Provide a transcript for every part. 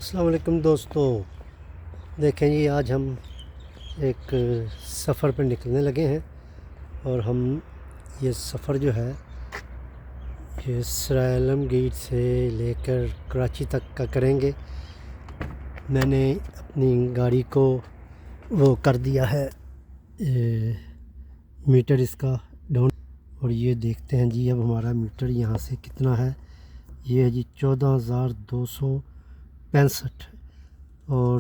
السلام علیکم دوستو، دیکھیں جی آج ہم ایک سفر پر نکلنے لگے ہیں اور ہم یہ سفر جو ہے یہ سرائے عالم گیٹ سے لے کر کراچی تک کا کریں گے۔ میں نے اپنی گاڑی کو وہ کر دیا ہے میٹر اس کا ڈاؤن، اور یہ دیکھتے ہیں جی اب ہمارا میٹر یہاں سے کتنا ہے۔ یہ ہے جی 14,265 اور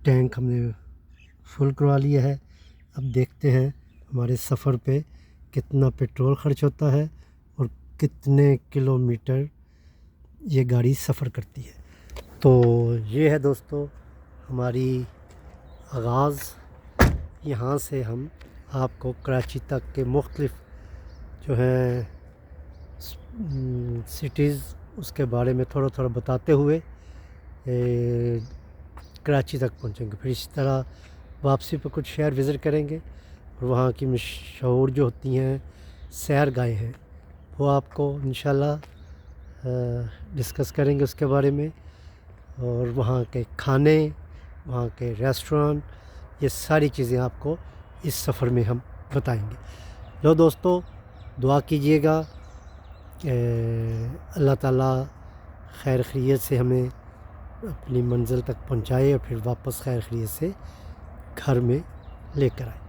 ٹینک ہم نے فل کروا لیا ہے۔ اب دیکھتے ہیں ہمارے سفر پہ کتنا پیٹرول خرچ ہوتا ہے اور کتنے کلومیٹر یہ گاڑی سفر کرتی ہے۔ تو یہ ہے دوستو ہماری آغاز، یہاں سے ہم آپ کو کراچی تک کے مختلف جو ہیں سٹیز اس کے بارے میں تھوڑا تھوڑا بتاتے ہوئے کراچی تک پہنچیں گے۔ پھر اسی طرح واپسی پہ کچھ شہر وزٹ کریں گے اور وہاں کی مشہور جو ہوتی ہیں سیر گاہیں ہیں وہ آپ کو انشاءاللہ ڈسکس کریں گے اس کے بارے میں، اور وہاں کے کھانے، وہاں کے ریسٹورانٹ، یہ ساری چیزیں آپ کو اس سفر میں ہم بتائیں گے۔ جو دوستو دعا کیجئے گا اللہ تعالیٰ خیر خیریت سے ہمیں اپنی منزل تک پہنچائے اور پھر واپس خیر خیریت سے گھر میں لے کر آئے۔